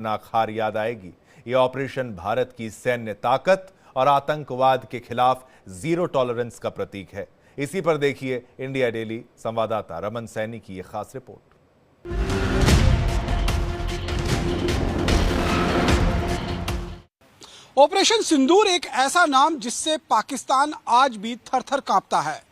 नाखार याद आएगी। ये ऑपरेशन भारत की सैन्य ताकत और आतंकवाद के खिलाफ जीरो टॉलरेंस का प्रतीक है। इसी पर देखिए इंडिया डेली संवाददाता रमन सैनी की यह खास रिपोर्ट। ऑपरेशन सिंदूर एक ऐसा नाम जिससे पाकिस्तान आज भी थर-थर कांपता है।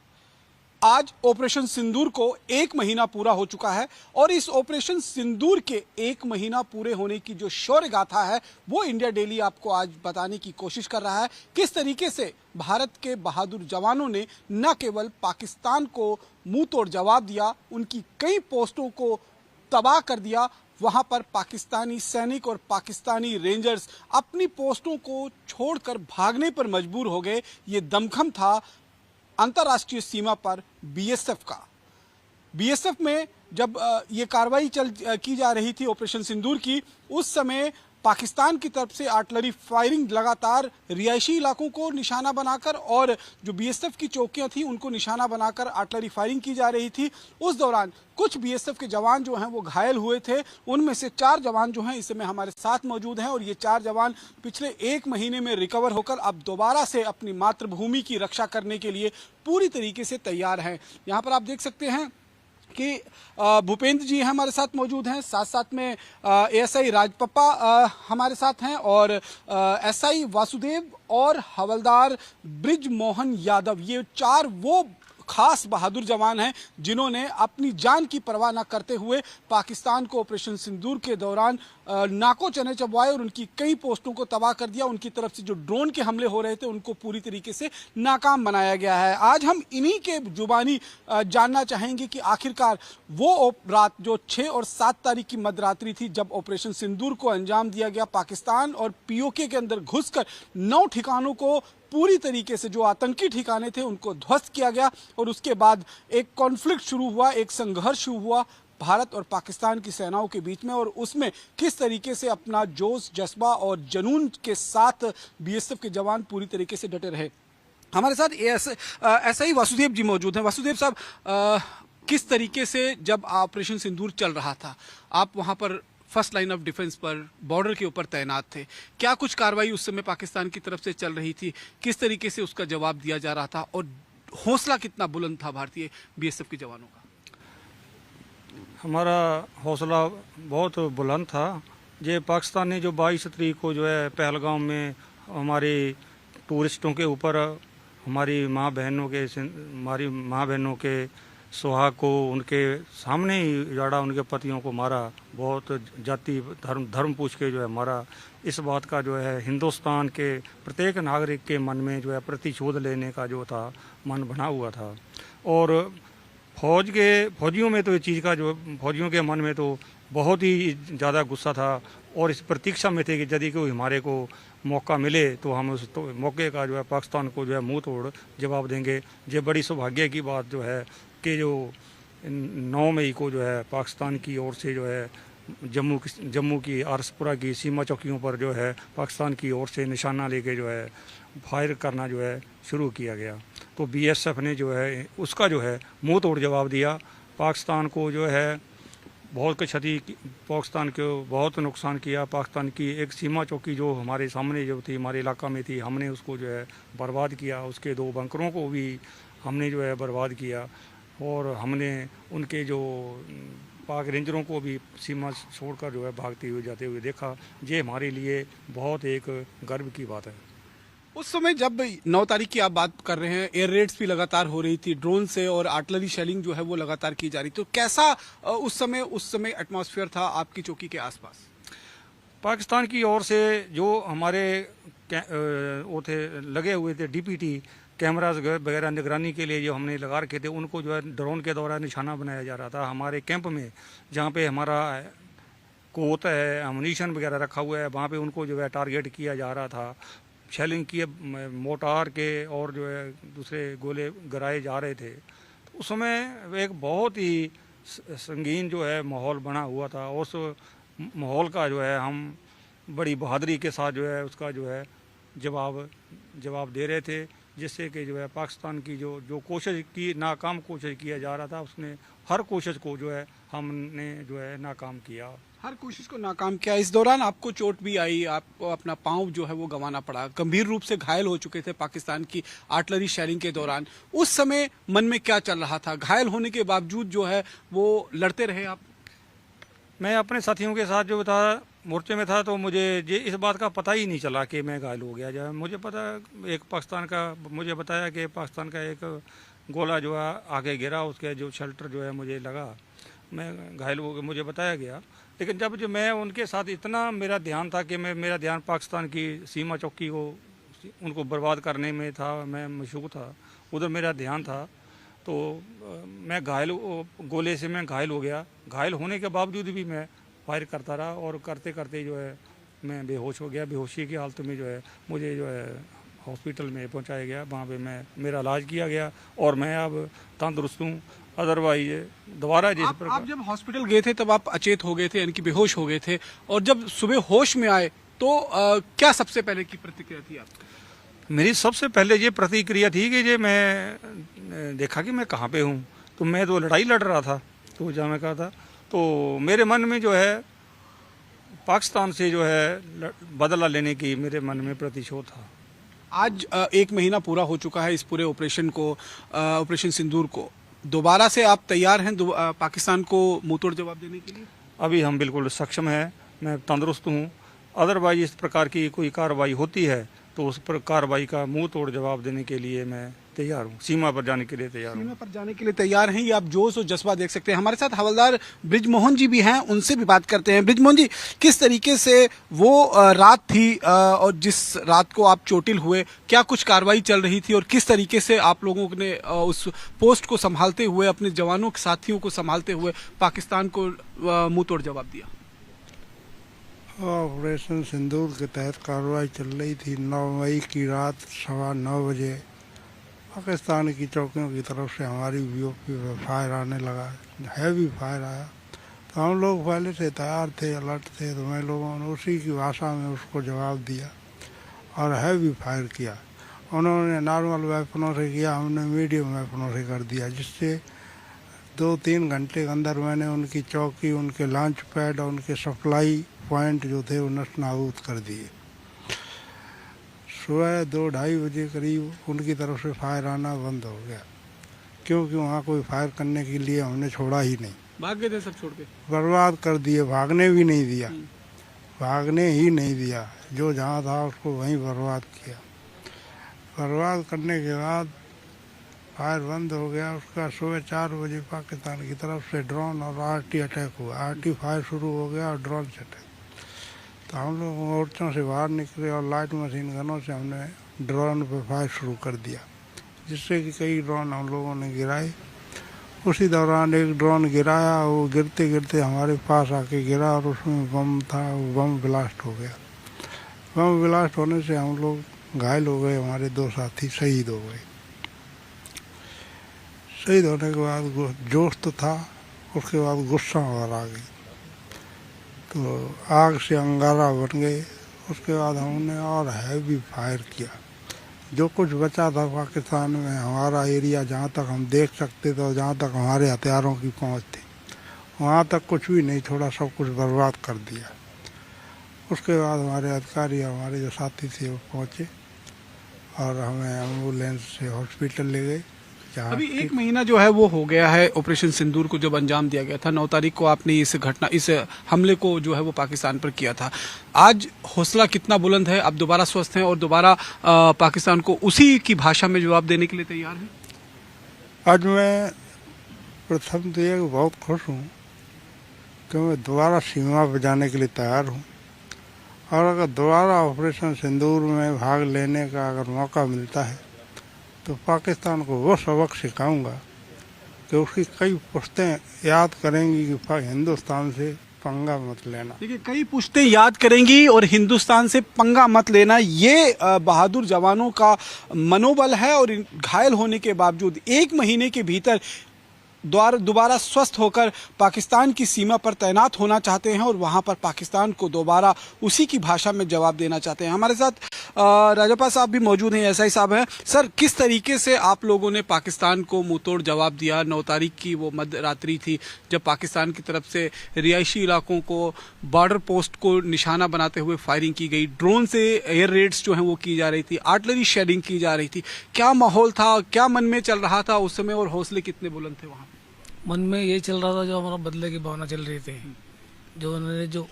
आज ऑपरेशन सिंदूर को 1 महीना पूरा हो चुका है और इस ऑपरेशन सिंदूर के 1 महीना पूरे होने की जो शौर्य गाथा है वो इंडिया डेली आपको आज बताने की कोशिश कर रहा है। किस तरीके से भारत के बहादुर जवानों ने न केवल पाकिस्तान को मुंह तोड़ जवाब दिया, उनकी कई पोस्टों को तबाह कर दिया। वहां पर पाकिस्तानी सैनिक और पाकिस्तानी रेंजर्स अपनी पोस्टों को छोड़कर भागने पर मजबूर हो गए। ये दमखम था अंतर्राष्ट्रीय सीमा पर बीएसएफ का। बीएसएफ में जब ये कार्रवाई की जा रही थी ऑपरेशन सिंदूर की, उस समय पाकिस्तान की तरफ से आर्टिलरी फायरिंग लगातार रिहायशी इलाकों को निशाना बनाकर और जो बीएसएफ की चौकियां थी उनको निशाना बनाकर आर्टिलरी फायरिंग की जा रही थी। उस दौरान कुछ बीएसएफ के जवान जो हैं वो घायल हुए थे। उनमें से 4 जवान जो हैं इस समय हमारे साथ मौजूद हैं और ये 4 जवान पिछले 1 महीने में रिकवर होकर अब दोबारा से अपनी मातृभूमि की रक्षा करने के लिए पूरी तरीके से तैयार हैं। यहाँ पर आप देख सकते हैं कि भूपेंद्र जी हमारे साथ मौजूद हैं, साथ साथ में एएसआई राजपप्पा हमारे साथ हैं और एसआई वासुदेव और हवलदार ब्रिज मोहन यादव। ये 4 वो खास बहादुर जवान हैं जिन्होंने अपनी जान की परवाह न करते हुए पाकिस्तान को ऑपरेशन सिंदूर के दौरान नाको चने चबवाए और उनकी कई पोस्टों को तबाह कर दिया। उनकी तरफ से जो ड्रोन के हमले हो रहे थे उनको पूरी तरीके से नाकाम बनाया गया है। आज हम इन्हीं के जुबानी जानना चाहेंगे कि आखिरकार वो रात जो 6 और 7 तारीख की मध्यरात्रि थी जब ऑपरेशन सिंदूर को अंजाम दिया गया, पाकिस्तान और पीओके के अंदर घुसकर 9 ठिकानों को पूरी तरीके से जो आतंकी ठिकाने थे उनको ध्वस्त किया गया और उसके बाद एक कॉन्फ्लिक्ट शुरू हुआ, एक संघर्ष शुरू हुआ भारत और पाकिस्तान की सेनाओं के बीच में और उसमें किस तरीके से अपना जोश, जज्बा और जुनून के साथ बीएसएफ के जवान पूरी तरीके से डटे रहे। हमारे साथ एसआई वासुदेव जी मौजूद हैं। वासुदेव साहब, किस तरीके से जब ऑपरेशन सिंदूर चल रहा था आप वहां पर फर्स्ट लाइन ऑफ डिफेंस पर बॉर्डर के ऊपर तैनात थे, क्या कुछ कार्रवाई उस समय पाकिस्तान की तरफ से चल रही थी, किस तरीके से उसका जवाब दिया जा रहा था और हौसला कितना बुलंद था भारतीय बीएसएफ के जवानों का? हमारा हौसला बहुत बुलंद था। ये पाकिस्तान ने जो 22 तारीख को जो है पहलगाम में हमारे टूरिस्टों के ऊपर हमारी माँ बहनों के सुहाग को उनके सामने ही उजाड़ा, उनके पतियों को मारा, बहुत जाति धर्म पूछ के जो है मारा। इस बात का जो है हिंदुस्तान के प्रत्येक नागरिक के मन में जो है प्रतिशोध लेने का जो था मन बना हुआ था और फौजियों में तो ये चीज़ का जो फौजियों के मन में तो बहुत ही ज़्यादा गुस्सा था और इस प्रतीक्षा में थे कि यदि कोई हमारे को मौका मिले तो हम उस मौके का जो है पाकिस्तान को जो है मुंह तोड़ जवाब देंगे। ये बड़ी सौभाग्य की बात जो है कि जो 9 मई को जो है पाकिस्तान की ओर से जो है जम्मू की आरसपुरा की सीमा चौकियों पर जो है पाकिस्तान की ओर से निशाना लेके जो है फायर करना जो है शुरू किया गया। तो बीएसएफ ने जो है उसका जो है मुंह तोड़ जवाब दिया। पाकिस्तान को जो है बहुत क्षति, पाकिस्तान को बहुत नुकसान किया। पाकिस्तान की एक सीमा चौकी जो हमारे सामने जो थी, हमारे इलाका में थी, हमने उसको जो है बर्बाद किया। उसके 2 बंकरों को भी हमने जो है बर्बाद किया और हमने उनके जो पाक रेंजरों को भी सीमा छोड़कर जो है भागते हुए जाते हुए देखा। ये हमारे लिए बहुत एक गर्व की बात है। उस समय जब 9 तारीख की आप बात कर रहे हैं, एयर रेड्स भी लगातार हो रही थी, ड्रोन से और आर्टिलरी शेलिंग जो है वो लगातार की जा रही, तो कैसा उस समय एटमॉस्फेयर था आपकी चौकी के आसपास? पाकिस्तान की ओर से जो हमारे वो थे लगे हुए थे डीपीटी कैमरास वगैरह निगरानी के लिए जो हमने लगा रखे थे, उनको जो है ड्रोन के द्वारा निशाना बनाया जा रहा था। हमारे कैंप में जहाँ पे हमारा कोत है, अम्यूनिशन वगैरह रखा हुआ है, वहाँ पे उनको जो है टारगेट किया जा रहा था। शेलिंग किए मोटार के और जो है दूसरे गोले गिराए जा रहे थे। तो उस समय एक बहुत ही संगीन जो है माहौल बना हुआ था। उस माहौल का जो है हम बड़ी बहादुरी के साथ जो है उसका जो है जवाब दे रहे थे, जिससे कि जो है पाकिस्तान की जो कोशिश की, नाकाम कोशिश किया जा रहा था, उसने हर कोशिश को जो है हमने जो है नाकाम किया। हर कोशिश को नाकाम किया। इस दौरान आपको चोट भी आई, आपको अपना पांव जो है वो गंवाना पड़ा, गंभीर रूप से घायल हो चुके थे पाकिस्तान की आर्टिलरी शेलिंग के दौरान। उस समय मन में क्या चल रहा था? घायल होने के बावजूद जो है वो लड़ते रहे आप? मैं अपने साथियों के साथ जो था मोर्चे में था, तो मुझे ये इस बात का पता ही नहीं चला कि मैं घायल हो गया। जब मुझे पता, एक पाकिस्तान का मुझे बताया कि पाकिस्तान का एक गोला जो है आगे गिरा, उसके जो शेल्टर जो है मुझे लगा, मैं घायल हो गया, मुझे बताया गया। लेकिन जब जो मैं उनके साथ इतना मेरा ध्यान था कि मेरा ध्यान पाकिस्तान की सीमा चौकी को उनको बर्बाद करने में था, मैं मशगूल था, उधर मेरा ध्यान था। तो मैं गोले से मैं घायल हो गया। घायल होने के बावजूद भी मैं फायर करता रहा और करते करते जो है मैं बेहोश हो गया। बेहोशी की हालत में जो है मुझे जो है हॉस्पिटल में पहुंचाया गया, वहाँ पे मेरा इलाज किया गया और मैं अब तंदुरुस्त हूँ। अदरवाइज दोबारा जिस प्रकार आप जब हॉस्पिटल गए थे तब आप अचेत हो गए थे, यानी कि बेहोश हो गए थे, और जब सुबह होश में आए तो क्या सबसे पहले की प्रतिक्रिया थी आपकी? मेरी सबसे पहले ये प्रतिक्रिया थी कि ये मैं देखा कि मैं कहाँ पे हूँ। तो मैं तो लड़ाई लड़ रहा था, तो जहाँ मैं कहा था, तो मेरे मन में जो है पाकिस्तान से जो है बदला लेने की मेरे मन में प्रतिशोध था। आज 1 महीना पूरा हो चुका है इस पूरे ऑपरेशन को, ऑपरेशन सिंदूर को। दोबारा से आप तैयार हैं पाकिस्तान को मुंहतोड़ जवाब देने के लिए? अभी हम बिल्कुल सक्षम हैं, मैं तंदुरुस्त हूँ। अदरवाइज इस प्रकार की कोई कार्रवाई होती है तो उस पर कार्रवाई का मुंह तोड़ जवाब देने के लिए मैं तैयार हूँ, सीमा पर जाने के लिए तैयार हूँ। सीमा पर जाने के लिए तैयार हैं, ये आप जोश और जज्बा देख सकते हैं। हमारे साथ हवलदार ब्रिजमोहन जी भी हैं, उनसे भी बात करते हैं। ब्रिजमोहन जी, किस तरीके से वो रात थी और जिस रात को आप चोटिल हुए, क्या कुछ कार्रवाई चल रही थी और किस तरीके से आप लोगों ने उस पोस्ट को संभालते हुए, अपने जवानों के साथियों को संभालते हुए पाकिस्तान को मुंह तोड़ जवाब दिया? ऑपरेशन सिंदूर के तहत कार्रवाई चल रही थी। 9 मई की रात 9:15 बजे पाकिस्तान की चौकियों की तरफ से हमारी बीओपी पर फायर आने लगा, हैवी फायर आया। तो हम लोग पहले से तैयार थे, अलर्ट थे, तो मैं लोगों ने उसी की भाषा में उसको जवाब दिया और हैवी फायर किया। उन्होंने नॉर्मल वेपनों से किया, हमने मीडियम वेपनों से कर दिया, जिससे 2-3 घंटे के अंदर मैंने उनकी चौकी, उनके लॉन्च पैड और उनके सप्लाई पॉइंट जो थे वो नष्ट नाबूद कर दिए। सुबह 2-2:30 बजे करीब उनकी तरफ से फायर आना बंद हो गया, क्योंकि वहाँ कोई फायर करने के लिए हमने छोड़ा ही नहीं। भाग गए थे सब छोड़ के? बर्बाद कर दिए, भागने भी नहीं दिया, भागने ही नहीं दिया। जो जहाँ था उसको वहीं बर्बाद किया। बर्बाद करने के बाद फायर बंद हो गया। उसका सुबह 4 बजे पाकिस्तान की तरफ से ड्रोन और आरटी अटैक हुआ। आरटी फायर शुरू हो गया और ड्रोन से अटैक। तो हम लोग मोर्चों से बाहर निकले और लाइट मशीन गनों से हमने ड्रोन पर फायर शुरू कर दिया, जिससे कि कई ड्रोन हम लोगों ने गिराए। उसी दौरान एक ड्रोन गिराया, वो गिरते गिरते हमारे पास आके गिरा और उसमें बम था, वो बम ब्लास्ट हो गया। बम ब्लास्ट होने से हम लोग घायल हो गए, हमारे 2 साथी शहीद हो गए। शहीद होने के बाद जोश तो था, उसके बाद गुस्सा और आ गई, तो आग से अंगारा बन गए। उसके बाद हमने और हैवी फायर किया। जो कुछ बचा था पाकिस्तान में, हमारा एरिया जहाँ तक हम देख सकते थे और जहाँ तक हमारे हथियारों की पहुँच थी, वहाँ तक कुछ भी नहीं छोड़ा, सब कुछ बर्बाद कर दिया। उसके बाद हमारे अधिकारी, हमारे जो साथी थे, वो पहुँचे और हमें एम्बुलेंस से हॉस्पिटल ले गए। अभी 1 महीना जो है वो हो गया है ऑपरेशन सिंदूर को जब अंजाम दिया गया था। 9 तारीख को आपने इस हमले को जो है वो पाकिस्तान पर किया था। आज हौसला कितना बुलंद है? आप दोबारा स्वस्थ हैं और दोबारा पाकिस्तान को उसी की भाषा में जवाब देने के लिए तैयार हैं? आज मैं प्रथम तो ये बहुत खुश हूँ कि मैं दोबारा सीमा पर जाने के लिए तैयार हूँ, और अगर दोबारा ऑपरेशन सिंदूर में भाग लेने का अगर मौका मिलता है तो पाकिस्तान को वो सबक सिखाऊंगा कि उसकी कई पुश्तें याद करेंगी कि हिंदुस्तान से पंगा मत लेना। देखिए, कई पुश्तें याद करेंगी और हिंदुस्तान से पंगा मत लेना, ये बहादुर जवानों का मनोबल है। और घायल होने के बावजूद 1 महीने के भीतर दोबारा स्वस्थ होकर पाकिस्तान की सीमा पर तैनात होना चाहते हैं और वहां पर पाकिस्तान को दोबारा उसी की भाषा में जवाब देना चाहते हैं। हमारे साथ राजपा साहब भी मौजूद हैं, एसआई साहब हैं। सर, किस तरीके से आप लोगों ने पाकिस्तान को मुंहतोड़ जवाब दिया? 9 तारीख की वो मध्य रात्रि थी जब पाकिस्तान की तरफ से रिहायशी इलाकों को, बॉर्डर पोस्ट को निशाना बनाते हुए फायरिंग की गई, ड्रोन से एयर रेड्स जो हैं वो की जा रही थी, आर्टिलरी शेडिंग की जा रही थी। क्या माहौल था, क्या मन में चल रहा था उस समय और हौसले कितने बुलंद थे वहाँ? मन में ये चल रहा था, जो हमारा बदले की भावना चल रही थी। जो उन्होंने जो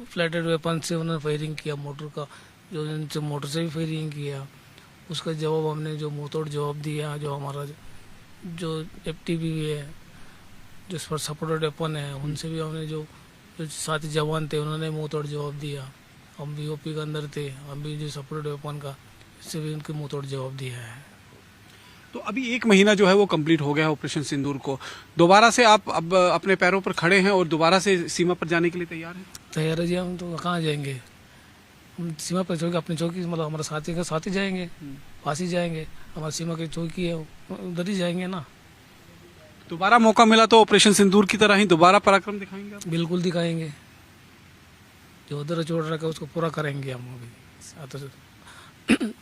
फ्लैटेड वेपन से उन्होंने फायरिंग किया, मोटर का जो उन्होंने मोटर से भी फायरिंग किया, उसका जवाब हमने जो मुंहतोड़ जवाब दिया। जो हमारा जो FTV है, जो सपोर्टेड वेपन है, उनसे भी हमने जो साथी जवान थे उन्होंने मुंहतोड़ जवाब दिया। हम BOP के अंदर थे, हम भी जो सपोर्टेड वेपन का, इससे भी उनके मुंहतोड़ जवाब दिया है। तो अभी 1 महीना जो है वो कंप्लीट हो गया है ऑपरेशन सिंदूर को। दोबारा से आप अब अपने पैरों पर खड़े हैं और दोबारा से सीमा पर जाने के लिए तैयार हैं? तैयार है जी। हम तो कहाँ जाएंगे, हम सीमा पर छोड़ के अपनी चौकी, मतलब हमारे साथी के साथ ही जाएंगे, पास ही जाएंगे। हमारी सीमा की चौकी है, उधर ही जाएंगे ना। दोबारा मौका मिला तो ऑपरेशन सिंदूर की तरह ही दोबारा पराक्रम दिखाएंगे आप? बिल्कुल दिखाएंगे। जो उधर छोड़ रखा है उसको पूरा करेंगे हम अभी।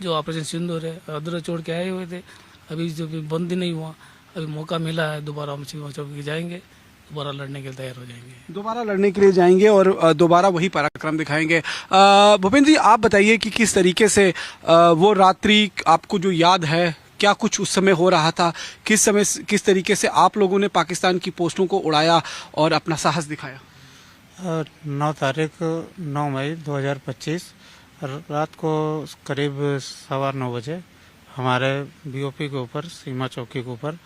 जो ऑपरेशन सिंदूर है, उधर छोड़ के आए हुए थे, अभी जो बंद ही नहीं हुआ, अभी मौका मिला है, दोबारा हम सीमा चौकी जाएंगे, दोबारा लड़ने के लिए तैयार हो जाएंगे। दोबारा लड़ने के लिए जाएंगे और दोबारा वही पराक्रम दिखाएंगे। भूपेंद्र जी, आप बताइए कि किस तरीके से वो रात्रि आपको जो याद है, क्या कुछ उस समय हो रहा था? किस तरीके से आप लोगों ने पाकिस्तान की पोस्टों को उड़ाया और अपना साहस दिखाया? 9 तारीख 9 मई 2025 रात को करीब 9:15 बजे हमारे BOP के ऊपर, सीमा चौकी के ऊपर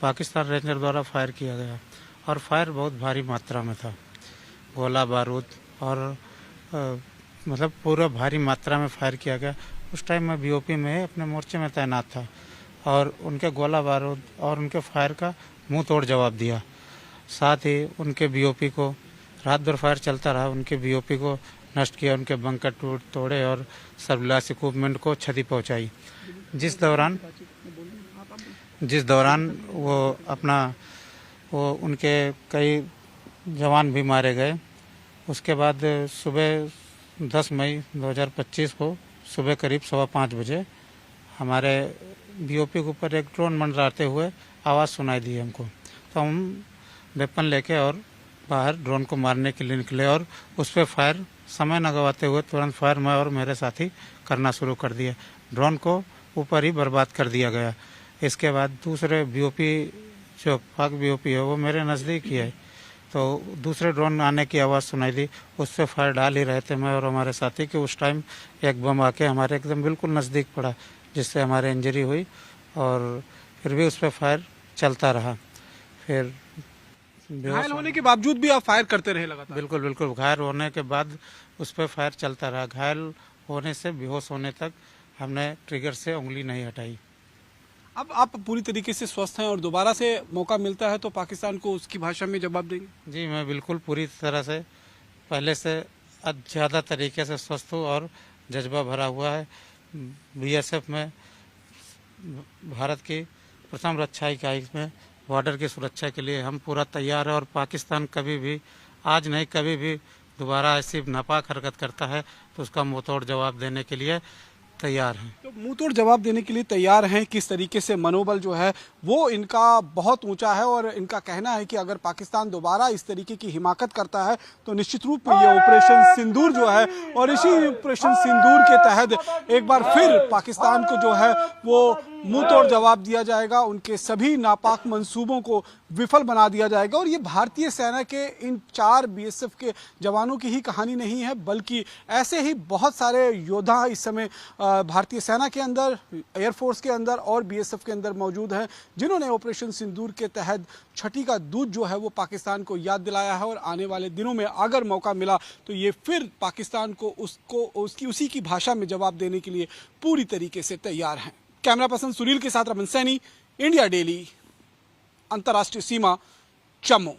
पाकिस्तान रेंजर द्वारा फायर किया गया और फायर बहुत भारी मात्रा में था। गोला बारूद और मतलब पूरा भारी मात्रा में फायर किया गया। उस टाइम मैं BOP में अपने मोर्चे में तैनात था और उनके गोला बारूद और उनके फायर का मुंह तोड़ जवाब दिया। साथ ही उनके BOP को रात भर फायर चलता रहा, उनके BOP को नष्ट किया, उनके बंकर तोड़े और सर्विलांस इक्विपमेंट को क्षति पहुंचाई। जिस दौरान वो उनके कई जवान भी मारे गए। उसके बाद सुबह 10 मई 2025 को सुबह करीब 5:15 बजे हमारे BOP के ऊपर एक ड्रोन मंडराते हुए आवाज़ सुनाई दी हमको। तो हम वेपन लेके और बाहर ड्रोन को मारने के लिए निकले और उस पर फायर समय न गवाते हुए तुरंत फायर मैं और मेरे साथी करना शुरू कर दिया। ड्रोन को ऊपर ही बर्बाद कर दिया गया। इसके बाद दूसरे BOP, जो पाक BOP है, वो मेरे नज़दीक ही है, तो दूसरे ड्रोन आने की आवाज़ सुनाई दी। उस पर फायर डाल ही रहे थे मैं और हमारे साथी कि उस टाइम एक बम आके हमारे एकदम बिल्कुल नज़दीक पड़ा, जिससे हमारे इंजरी हुई और फिर भी उस पर फायर चलता रहा। फिर घायल होने के बावजूद भी आप फायर करते रहे लगातार? बिल्कुल बिल्कुल, घायल होने के बाद उस पर फायर चलता रहा। घायल होने से बेहोश होने तक हमने ट्रिगर से उंगली नहीं हटाई। अब आप पूरी तरीके से स्वस्थ हैं और दोबारा से मौका मिलता है तो पाकिस्तान को उसकी भाषा में जवाब देंगे? जी, मैं बिल्कुल पूरी तरह से पहले से ज़्यादा तरीके से स्वस्थ हूँ और जज्बा भरा हुआ है। BSF में भारत की प्रथम रक्षा इकाई में बॉर्डर की सुरक्षा के लिए हम पूरा तैयार है और पाकिस्तान कभी भी, आज नहीं कभी भी दोबारा ऐसी नापाक हरकत करता है तो उसका मुंहतोड़ जवाब देने के लिए तैयार हैं। तो मुंहतोड़ जवाब देने के लिए तैयार हैं। किस तरीके से मनोबल जो है वो इनका बहुत ऊंचा है और इनका कहना है कि अगर पाकिस्तान दोबारा इस तरीके की हिमाकत करता है तो निश्चित रूप में ये ऑपरेशन सिंदूर जो है, और इसी ऑपरेशन सिंदूर के तहत एक बार फिर पाकिस्तान को जो है वो मुंहतोड़ जवाब दिया जाएगा, उनके सभी नापाक मंसूबों को विफल बना दिया जाएगा। और ये भारतीय सेना के इन 4 BSF के जवानों की ही कहानी नहीं है, बल्कि ऐसे ही बहुत सारे योद्धा इस समय भारतीय सेना के अंदर, एयरफोर्स के अंदर और BSF के अंदर मौजूद हैं, जिन्होंने ऑपरेशन सिंदूर के तहत छठी का दूध जो है वो पाकिस्तान को याद दिलाया है। और आने वाले दिनों में अगर मौका मिला तो ये फिर पाकिस्तान को उसी की भाषा में जवाब देने के लिए पूरी तरीके से तैयार हैं। कैमरा पर्सन सुनील के साथ रमन सैनी, इंडिया डेली, अंतर्राष्ट्रीय सीमा, जम्मू।